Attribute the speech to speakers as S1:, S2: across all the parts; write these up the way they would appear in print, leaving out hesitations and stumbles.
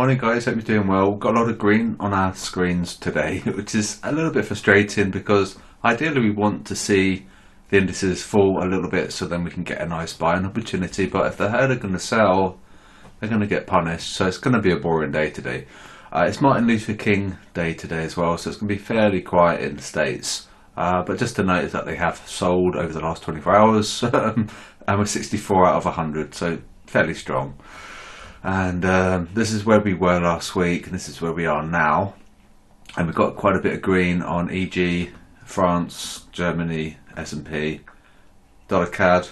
S1: Morning guys, hope you're doing well. Got a lot of green on our screens today, which is a little bit frustrating because ideally we want to see the indices fall a little bit so then we can get a nice buying opportunity, but if the herd are going to sell, they're going to get punished, so it's going to be a boring day today. It's Martin Luther King Day today as well, so it's going to be fairly quiet in the States, but just to note is that they have sold over the last 24 hours and we're 64 out of 100, so fairly strong. And this is where we were last week, and this is where we are now. And we've got quite a bit of green on EG, France, Germany, S&P, dollar CAD,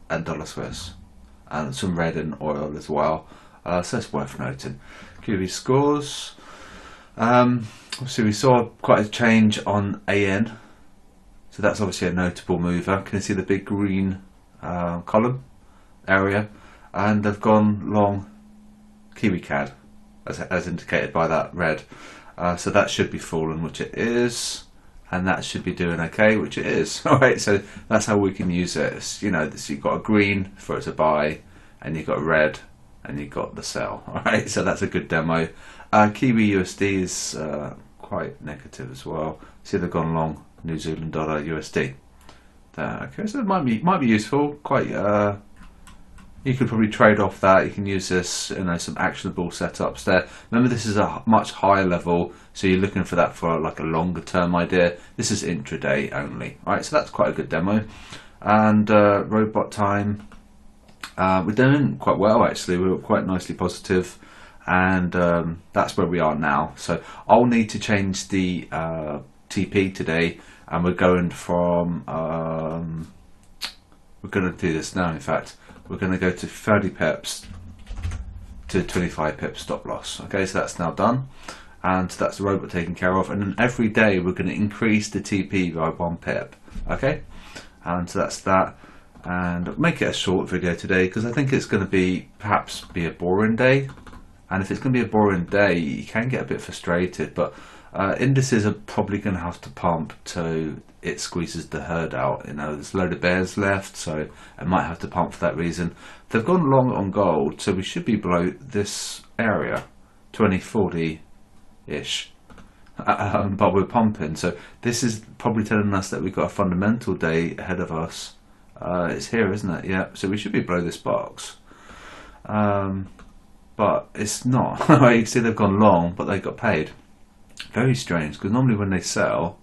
S1: and dollar Swiss, and some red in oil as well. So that's worth noting. QDB scores. Obviously, we saw quite a change on AN, so that's obviously a notable mover. Can you see the big green column area? And they've gone long Kiwi CAD, as indicated by that red. So that should be falling, which it is, and that should be doing okay, which it is. All right, so that's how we can use it. It's, you know, so you've got a green for it to buy, and you've got a red, and you've got the sell. All right, so that's a good demo. Kiwi USD is quite negative as well. See, they've gone long New Zealand dollar USD. Okay, so it might be useful. Quite. You could probably trade off that. You can use this, you know, some actionable setups there. Remember, this is a much higher level, so you're looking for that for like a longer term idea. This is intraday only. All right, so that's quite a good demo. And robot time, we're doing quite well actually. We were quite nicely positive, and that's where we are now. So I'll need to change the TP today, and we're going from we're going to do this now. In fact, we're going to go to 30 pips to 25 pips stop loss. Okay, so that's now done, and that's the robot taken care of. And then every day we're going to increase the TP by 1 pip. Okay, and so that's that. And make it a short video today because I think it's going to perhaps be a boring day. And if it's going to be a boring day, you can get a bit frustrated. But indices are probably going to have to pump till it squeezes the herd out. You know, there's a load of bears left, so it might have to pump for that reason. They've gone long on gold, so we should be below this area, 2040-ish. But we're pumping, so this is probably telling us that we've got a fundamental day ahead of us. It's here, isn't it? Yeah, so we should be below this box. But it's not. You can see they've gone long, but they got paid. Very strange, because normally when they sell,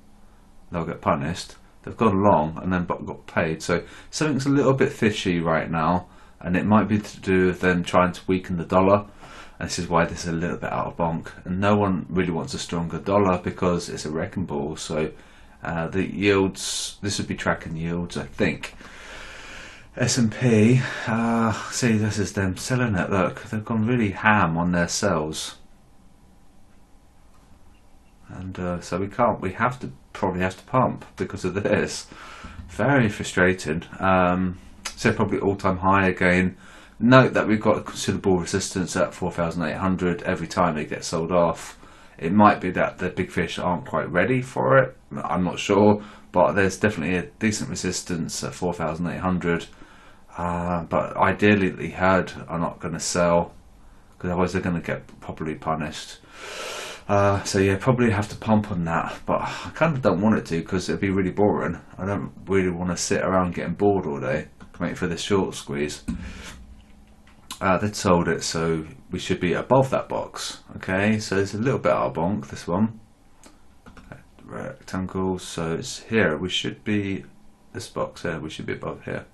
S1: they'll get punished. They've gone long and then got paid. So something's a little bit fishy right now, and it might be to do with them trying to weaken the dollar. And this is why this is a little bit out of bonk. And no one really wants a stronger dollar because it's a wrecking ball. So the yields, this would be tracking yields, I think. S&P, see, this is them selling it. Look, they've gone really ham on their sells. And so we probably have to pump because of this. Very frustrating. So probably all-time high again. Note that we've got considerable resistance at 4,800 every time it gets sold off. It might be that the big fish aren't quite ready for it. I'm not sure, but there's definitely a decent resistance at 4,800. But ideally the herd are not going to sell because otherwise they're going to get properly punished. So yeah, probably have to pump on that, but I kind of don't want it to because it'd be really boring. I don't really want to sit around getting bored all day waiting for this short squeeze. They'd sold it, so we should be above that box. Okay, so it's a little bit out of bonk, this one. Rectangle, so it's here. We should be, this box here, we should be above here.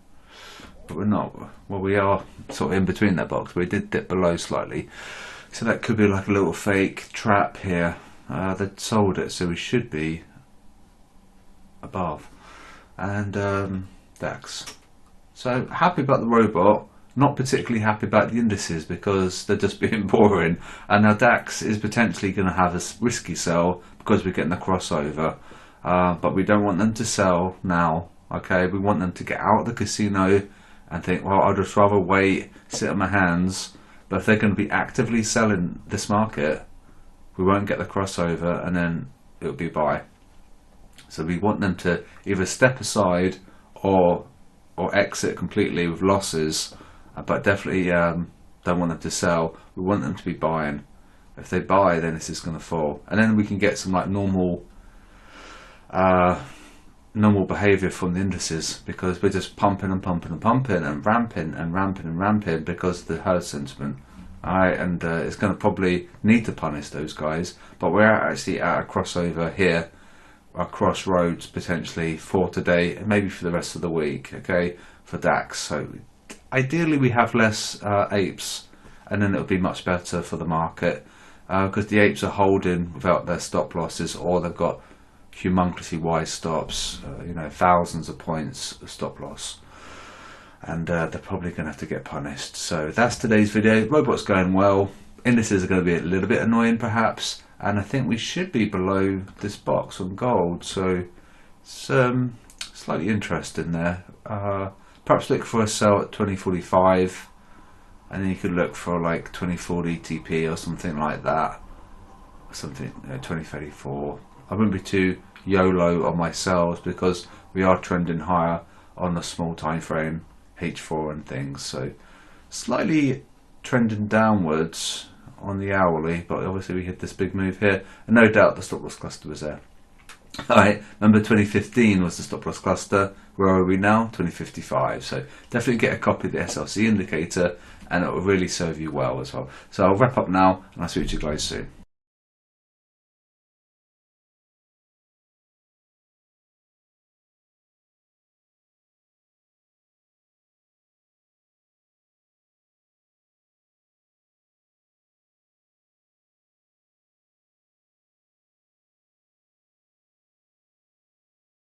S1: But we're not. Well, we are sort of in between that box. We did dip below slightly. So that could be like a little fake trap here. They'd sold it, so we should be above. And DAX. So happy about the robot, not particularly happy about the indices because they're just being boring. And now DAX is potentially going to have a risky sell because we're getting the crossover. But we don't want them to sell now. Okay, we want them to get out of the casino and think, well, I'd just rather wait, sit on my hands. But if they're going to be actively selling this market, we won't get the crossover and then it'll be buy. So we want them to either step aside or exit completely with losses, but definitely don't want them to sell. We want them to be buying. If they buy, then this is going to fall, and then we can get some like normal behavior from the indices, because we're just pumping and pumping and pumping and ramping and ramping and ramping because of the herd sentiment. Alright, and it's going to probably need to punish those guys, but we're actually at a crossover here, a crossroads potentially for today and maybe for the rest of the week, okay, for DAX. So ideally we have less apes, and then it'll be much better for the market, because the apes are holding without their stop losses, or they've got humongously wide stops, thousands of points of stop loss, and they're probably going to have to get punished. So that's today's video. Robot's going well. Indices are going to be a little bit annoying perhaps, and I think we should be below this box on gold, so it's slightly interesting there. Perhaps look for a sell at 2045, and then you could look for like 2040 TP or something like that, something 2034. I wouldn't be too YOLO on my sells, because we are trending higher on the small time frame H4 and things, so slightly trending downwards on the hourly, but obviously we hit this big move here, and no doubt the stop loss cluster was there. Alright, remember 2015 was the stop loss cluster. Where are we now? 2055. So definitely get a copy of the SLC indicator, and it will really serve you well as well. So I'll wrap up now, and I'll see you guys soon.